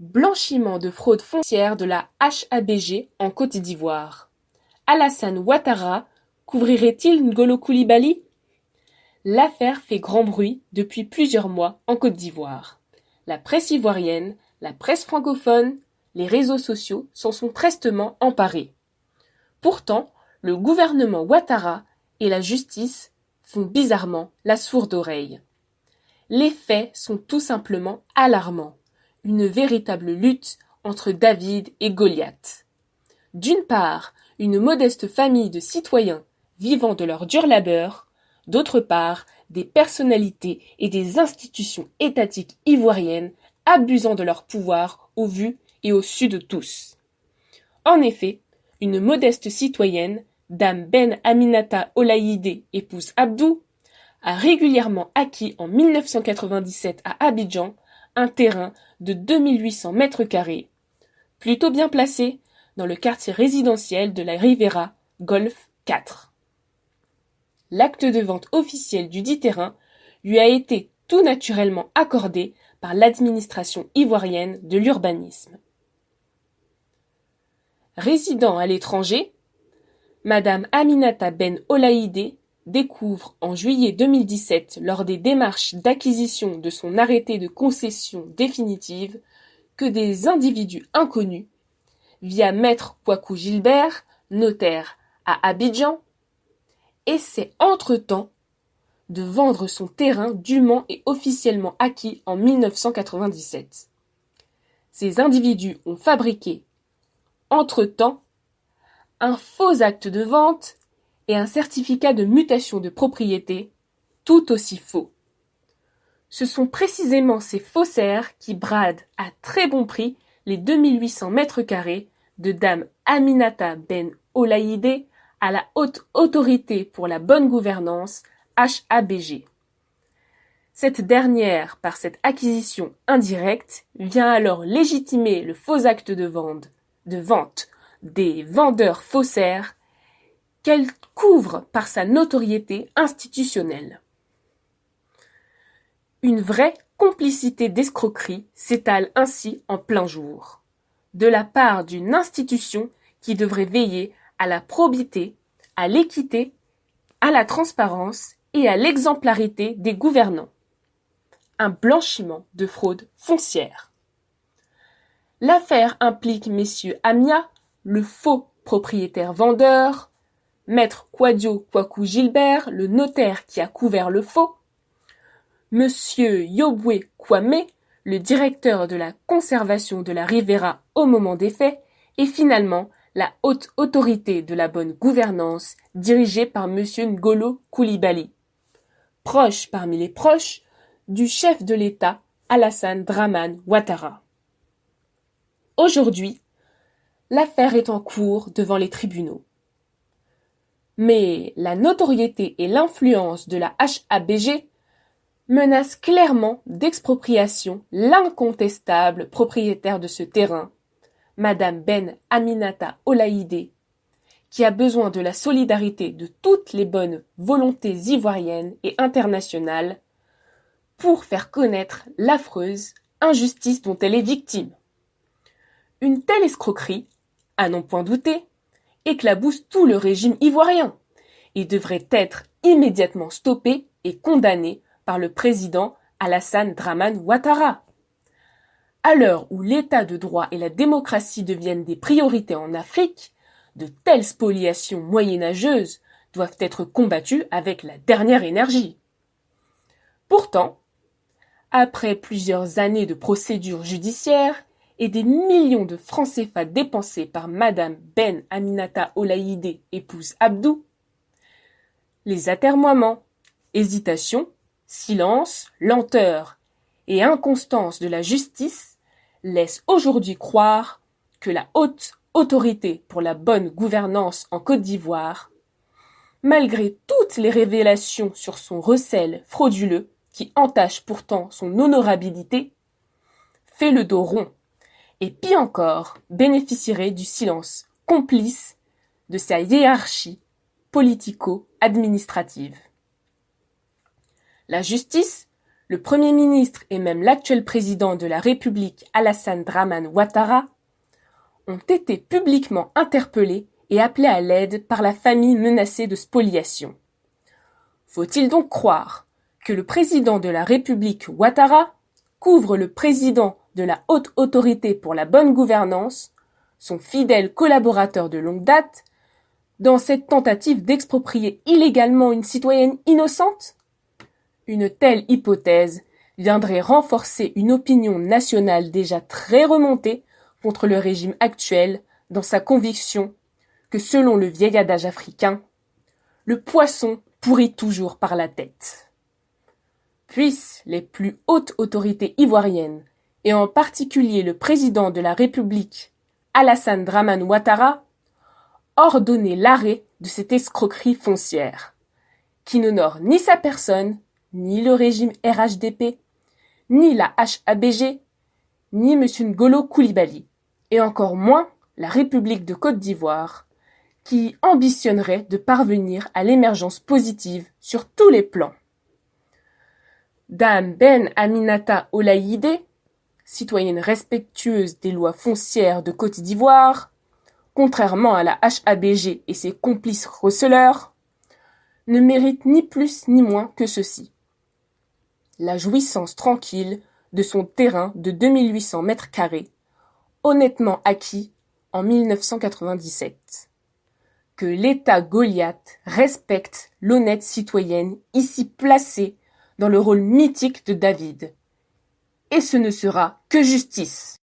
Blanchiment de fraude foncière de la HABG en Côte d'Ivoire. Alassane Ouattara couvrirait-il Ngolo Coulibaly? L'affaire fait grand bruit depuis plusieurs mois en Côte d'Ivoire. La presse ivoirienne, la presse francophone, les réseaux sociaux s'en sont prestement emparés. Pourtant, le gouvernement Ouattara et la justice font bizarrement la sourde oreille. Les faits sont tout simplement alarmants. Une véritable lutte entre David et Goliath. D'une part, une modeste famille de citoyens vivant de leur dur labeur, d'autre part, des personnalités et des institutions étatiques ivoiriennes abusant de leur pouvoir au vu et au su de tous. En effet, une modeste citoyenne, Dame Ben Aminata Olaïdé, épouse Abdou, a régulièrement acquis en 1997 à Abidjan un terrain de 2800 mètres carrés, plutôt bien placé dans le quartier résidentiel de la Rivera, Golf 4. L'acte de vente officiel du dit terrain lui a été tout naturellement accordé par l'administration ivoirienne de l'urbanisme. Résidant à l'étranger, Madame Aminata Ben Olaïdé découvre en juillet 2017, lors des démarches d'acquisition de son arrêté de concession définitive, que des individus inconnus, via Maître Kouakou Gilbert, notaire à Abidjan, essaient entre-temps de vendre son terrain dûment et officiellement acquis en 1997. Ces individus ont fabriqué, entre-temps, un faux acte de vente et un certificat de mutation de propriété, tout aussi faux. Ce sont précisément ces faussaires qui bradent à très bon prix les 2800 mètres carrés de Dame Aminata Ben Olaïdé à la Haute Autorité pour la Bonne Gouvernance, HABG. Cette dernière, par cette acquisition indirecte, vient alors légitimer le faux acte de vente des vendeurs faussaires qu'elle couvre par sa notoriété institutionnelle. Une vraie complicité d'escroquerie s'étale ainsi en plein jour, de la part d'une institution qui devrait veiller à la probité, à l'équité, à la transparence et à l'exemplarité des gouvernants. Un blanchiment de fraude foncière. L'affaire implique messieurs Amia, le faux propriétaire-vendeur, Maître Kouakou Gilbert, le notaire qui a couvert le faux, Monsieur Yoboué Kwame, le directeur de la conservation de la Rivera au moment des faits, et finalement la Haute Autorité de la Bonne Gouvernance dirigée par Monsieur Ngolo Coulibaly, proche parmi les proches du chef de l'État Alassane Dramane Ouattara. Aujourd'hui, l'affaire est en cours devant les tribunaux. Mais la notoriété et l'influence de la HABG menacent clairement d'expropriation l'incontestable propriétaire de ce terrain, Madame Ben Aminata Olaïdé, qui a besoin de la solidarité de toutes les bonnes volontés ivoiriennes et internationales pour faire connaître l'affreuse injustice dont elle est victime. Une telle escroquerie, à n'en point douter, éclabousse tout le régime ivoirien et devrait être immédiatement stoppée et condamnée par le président Alassane Dramane Ouattara. À l'heure où l'état de droit et la démocratie deviennent des priorités en Afrique, de telles spoliations moyenâgeuses doivent être combattues avec la dernière énergie. Pourtant, après plusieurs années de procédures judiciaires et des millions de francs CFA dépensés par Madame Ben Aminata Olaïdé, épouse Abdou, les atermoiements, hésitations, silence, lenteur et inconstance de la justice laissent aujourd'hui croire que la Haute Autorité pour la Bonne Gouvernance en Côte d'Ivoire, malgré toutes les révélations sur son recel frauduleux qui entache pourtant son honorabilité, fait le dos rond et pis encore bénéficierait du silence complice de sa hiérarchie politico-administrative. La justice, le Premier ministre et même l'actuel président de la République Alassane Dramane Ouattara ont été publiquement interpellés et appelés à l'aide par la famille menacée de spoliation. Faut-il donc croire que le président de la République Ouattara couvre le président de la Haute Autorité pour la bonne gouvernance, son fidèle collaborateur de longue date, dans cette tentative d'exproprier illégalement une citoyenne innocente? Une telle hypothèse viendrait renforcer une opinion nationale déjà très remontée contre le régime actuel dans sa conviction que, selon le vieil adage africain, le poisson pourrit toujours par la tête. Puissent les plus hautes autorités ivoiriennes, et en particulier le président de la République, Alassane Dramane Ouattara, ordonner l'arrêt de cette escroquerie foncière, qui n'honore ni sa personne, ni le régime RHDP, ni la HABG, ni M. Ngolo Coulibaly, et encore moins la République de Côte d'Ivoire, qui ambitionnerait de parvenir à l'émergence positive sur tous les plans. Dame Ben Aminata Olayide, citoyenne respectueuse des lois foncières de Côte d'Ivoire, contrairement à la HABG et ses complices receleurs, ne mérite ni plus ni moins que ceci: la jouissance tranquille de son terrain de 2800 mètres carrés, honnêtement acquis en 1997. Que l'État Goliath respecte l'honnête citoyenne ici placée dans le rôle mythique de David. Et ce ne sera que justice.